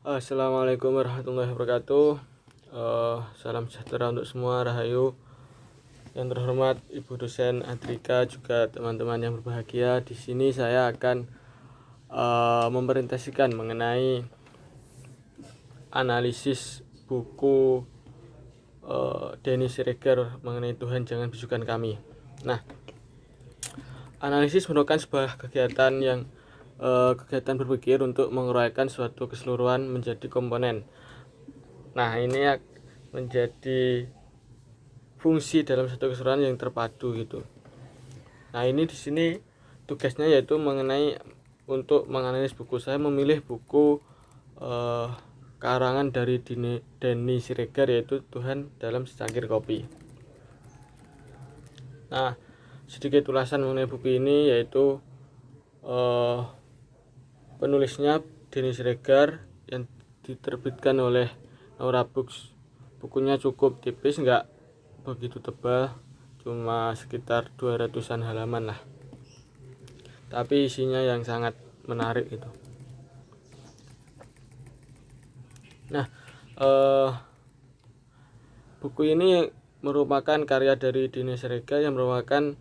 Assalamualaikum warahmatullahi wabarakatuh. Salam sejahtera untuk semua, Rahayu. Yang terhormat Ibu dosen Adrika, juga teman-teman yang berbahagia. Di sini saya akan mempresentasikan mengenai analisis buku Dennis Siregar mengenai Tuhan Jangan Bisukan Kami. Nah, analisis merupakan sebuah kegiatan berpikir untuk menguraikan suatu keseluruhan menjadi komponen. Nah, ini menjadi fungsi dalam satu keseluruhan yang terpadu gitu. Nah, ini di sini tugasnya yaitu untuk menganalisis buku. Saya memilih buku karangan dari Dennis Siregar, yaitu Tuhan dalam Secangkir Kopi. Nah, sedikit ulasan mengenai buku ini, yaitu penulisnya Dennis Siregar yang diterbitkan oleh Naura Books. Bukunya cukup tipis, nggak begitu tebal, cuma sekitar 200-an halaman lah, tapi isinya yang sangat menarik gitu. Nah, buku ini merupakan karya dari Dennis Siregar yang merupakan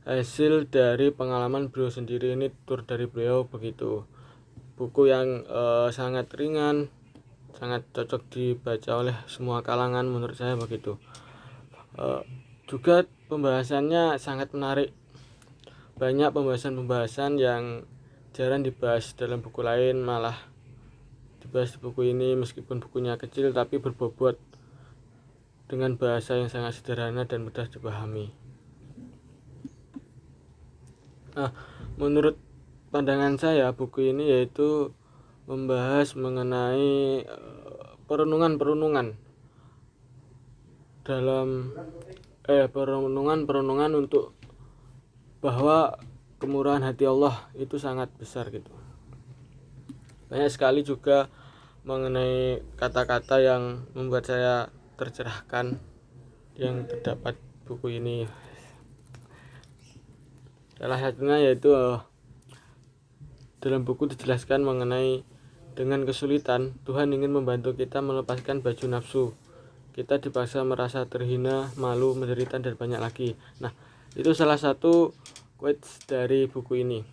hasil dari pengalaman beliau sendiri. Ini tur dari beliau begitu. Buku yang sangat ringan, sangat cocok dibaca oleh semua kalangan menurut saya begitu. Juga pembahasannya sangat menarik. Banyak pembahasan yang jarang dibahas dalam buku lain, malah dibahas di buku ini. Meskipun bukunya kecil, tapi berbobot dengan bahasa yang sangat sederhana dan mudah dipahami. Nah, menurut pandangan saya, buku ini yaitu membahas mengenai perenungan untuk bahwa kemurahan hati Allah itu sangat besar gitu. Banyak sekali juga mengenai kata-kata yang membuat saya tercerahkan yang terdapat buku ini. Salah satunya yaitu dalam buku dijelaskan mengenai dengan kesulitan Tuhan ingin membantu kita melepaskan baju nafsu. Kita dipaksa merasa terhina, malu, menderita, dan banyak lagi. Nah, itu salah satu quotes dari buku ini.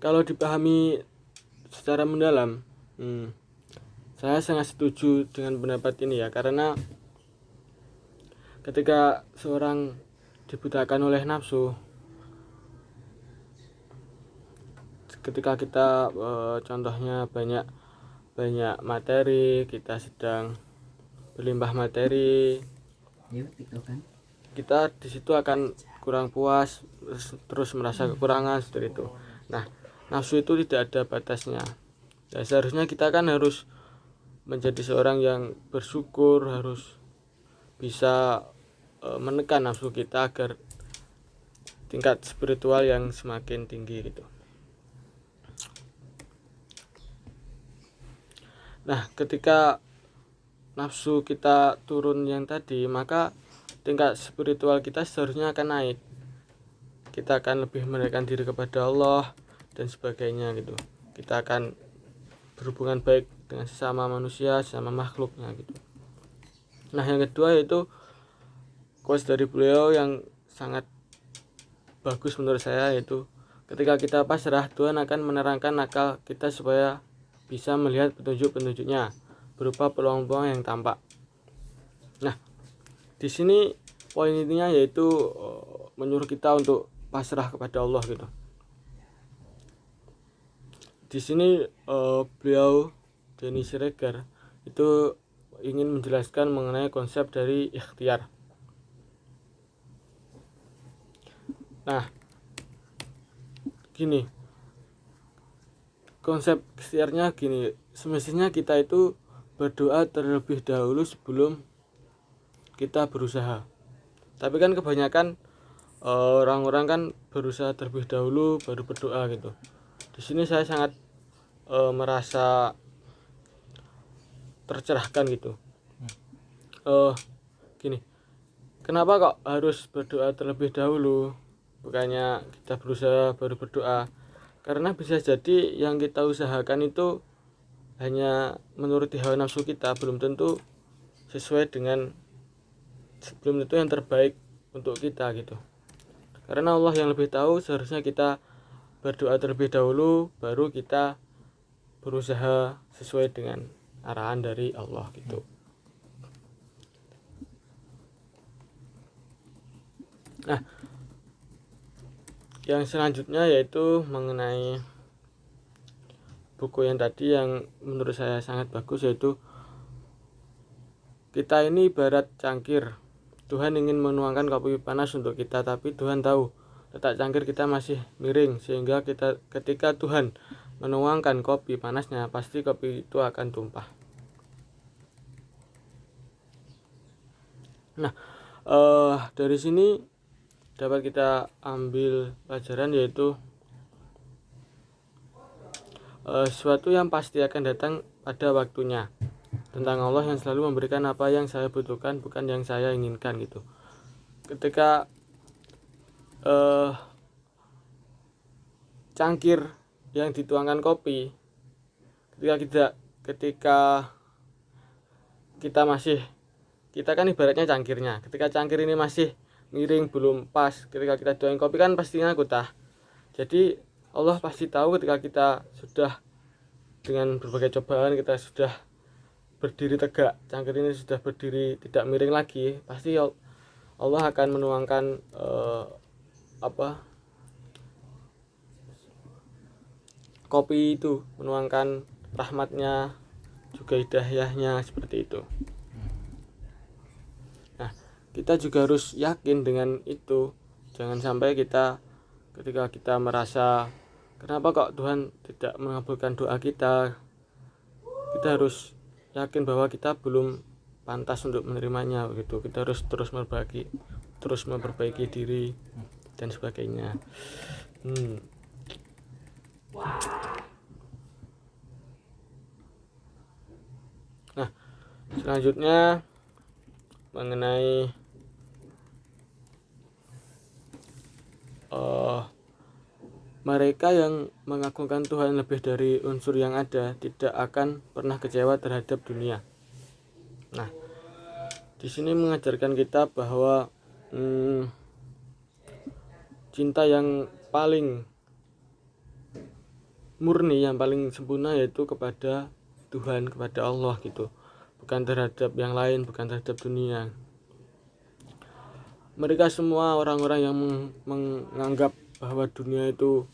Kalau dipahami secara mendalam, saya sangat setuju dengan pendapat ini ya, karena ketika seorang dibutakan oleh nafsu, ketika kita contohnya banyak materi, kita sedang berlimpah materi, kita di situ akan kurang puas, terus merasa kekurangan seperti itu. Nah, nafsu itu tidak ada batasnya. Ya, seharusnya kita kan harus menjadi seorang yang bersyukur, harus bisa menekan nafsu kita agar tingkat spiritual yang semakin tinggi gitu. Nah, ketika nafsu kita turun yang tadi, maka tingkat spiritual kita seharusnya akan naik. Kita akan lebih mendekatkan diri kepada Allah dan sebagainya gitu. Kita akan berhubungan baik dengan sesama manusia, sesama makhluknya gitu. Nah, yang kedua yaitu quotes dari beliau yang sangat bagus menurut saya, yaitu ketika kita pasrah, Tuhan akan menerangkan akal kita supaya bisa melihat petunjuk-petunjuknya berupa peluang-peluang yang tampak. Nah, di sini poin intinya yaitu menyuruh kita untuk pasrah kepada Allah gitu. Di sini beliau Dennis Siregar itu ingin menjelaskan mengenai konsep dari ikhtiar. Nah, gini, konsep ikhtiarnya gini, semestinya kita itu berdoa terlebih dahulu sebelum kita berusaha. Tapi kan kebanyakan orang-orang kan berusaha terlebih dahulu baru berdoa gitu. Di sini saya sangat merasa tercerahkan gitu. Gini, kenapa kok harus berdoa terlebih dahulu, bukannya kita berusaha baru berdoa? Karena bisa jadi yang kita usahakan itu hanya menuruti hawa nafsu kita belum tentu sesuai dengan, belum tentu yang terbaik untuk kita gitu. Karena Allah yang lebih tahu, seharusnya kita berdoa terlebih dahulu baru kita berusaha sesuai dengan arahan dari Allah gitu. Nah, yang selanjutnya yaitu mengenai buku yang tadi yang menurut saya sangat bagus, yaitu kita ini ibarat cangkir. Tuhan ingin menuangkan kopi panas untuk kita, tapi Tuhan tahu letak cangkir kita masih miring, sehingga ketika Tuhan menuangkan kopi panasnya, pasti kopi itu akan tumpah. Nah, dari sini dapat kita ambil pelajaran, yaitu sesuatu yang pasti akan datang pada waktunya, tentang Allah yang selalu memberikan apa yang saya butuhkan, bukan yang saya inginkan gitu. Ketika cangkir yang dituangkan kopi, ketika kita kan ibaratnya cangkirnya, ketika cangkir ini masih miring, belum pas, ketika kita tuangin kopi kan pastinya kutah. Jadi Allah pasti tahu ketika kita sudah dengan berbagai cobaan, kita sudah berdiri tegak, cangkir ini sudah berdiri tidak miring lagi, pasti Allah akan menuangkan kopi itu, menuangkan rahmatnya, juga hidayahnya, seperti itu. Nah, kita juga harus yakin dengan itu. Jangan sampai ketika kita merasa kenapa kok Tuhan tidak mengabulkan doa kita, kita harus yakin bahwa kita belum pantas untuk menerimanya begitu. Kita harus terus memperbaiki diri dan sebagainya. Nah, selanjutnya mengenai mereka yang mengagungkan Tuhan lebih dari unsur yang ada tidak akan pernah kecewa terhadap dunia. Nah, di sini mengajarkan kita bahwa cinta yang paling murni, yang paling sempurna yaitu kepada Tuhan, kepada Allah gitu, bukan terhadap yang lain, bukan terhadap dunia. Mereka semua orang-orang yang menganggap bahwa dunia itu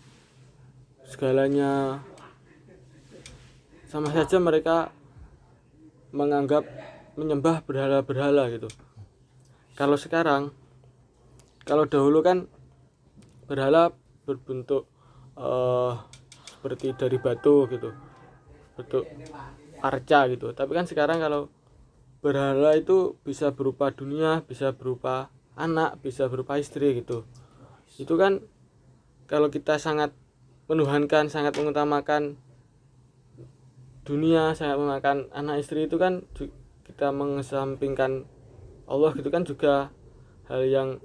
segalanya, sama saja mereka menganggap menyembah berhala-berhala gitu. Kalau dahulu kan berhala berbentuk seperti dari batu gitu, bentuk arca gitu. Tapi kan sekarang kalau berhala itu bisa berupa dunia, bisa berupa anak, bisa berupa istri gitu. Itu kan kalau kita sangat menuhankan, sangat mengutamakan dunia, sangat mengutamakan anak istri, itu kan kita mengesampingkan Allah gitu kan, juga hal yang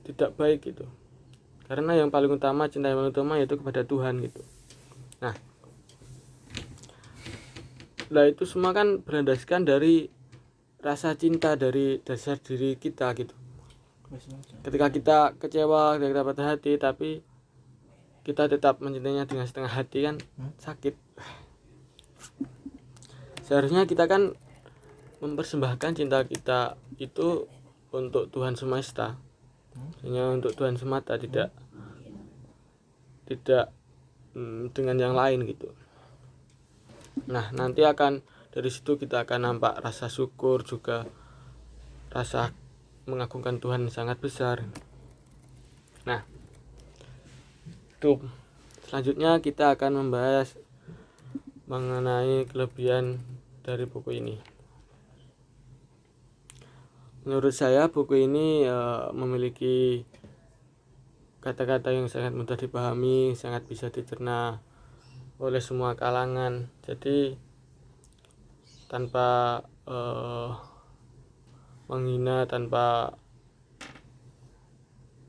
tidak baik gitu. Karena yang paling utama, cinta yang paling utama yaitu kepada Tuhan gitu. Nah, itu semua kan berlandaskan dari rasa cinta, dari dasar diri kita gitu. Ketika kita kecewa, ketika kita patah hati, tapi kita tetap mencintainya dengan setengah hati, kan sakit. Seharusnya kita kan mempersembahkan cinta kita itu untuk Tuhan semesta, hanya untuk Tuhan semata, tidak dengan yang lain gitu. Nah, nanti dari situ kita akan nampak rasa syukur, juga rasa mengagungkan Tuhan sangat besar. Nah, itu selanjutnya kita akan membahas mengenai kelebihan dari buku ini. Menurut saya buku ini memiliki kata-kata yang sangat mudah dipahami, sangat bisa dicerna oleh semua kalangan. Jadi tanpa menghina, tanpa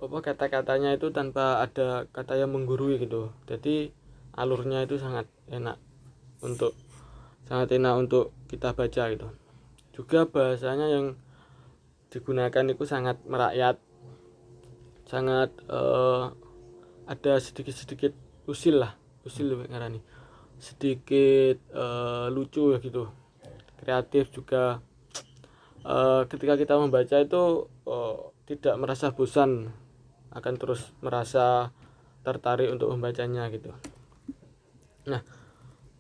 kata-katanya itu tanpa ada kata yang menggurui gitu. Jadi alurnya itu sangat enak untuk sangat enak untuk kita baca gitu. Juga bahasanya yang digunakan itu sangat merakyat, sangat ada sedikit-sedikit usil ngarani, sedikit lucu ya gitu, kreatif juga. Ketika kita membaca itu tidak merasa bosan, akan terus merasa tertarik untuk membacanya gitu. Nah,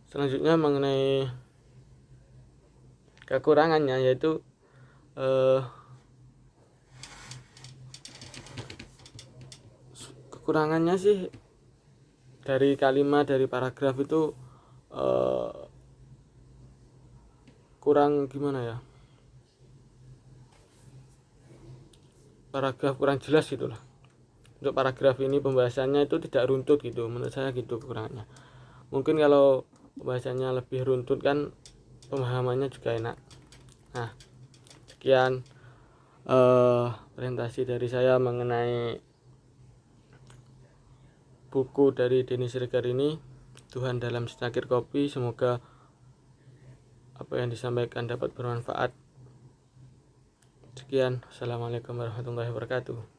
selanjutnya mengenai kekurangannya, yaitu kekurangannya sih dari kalimat, dari paragraf itu kurang gimana ya, paragraf kurang jelas gitulah. Untuk paragraf ini pembahasannya itu tidak runtut gitu, menurut saya gitu kekurangannya. Mungkin kalau pembahasannya lebih runtut kan pemahamannya juga enak. Nah, sekian presentasi dari saya mengenai buku dari Denny Siregar ini, Tuhan dalam Secangkir Kopi. Semoga apa yang disampaikan dapat bermanfaat. Sekian, assalamualaikum warahmatullahi wabarakatuh.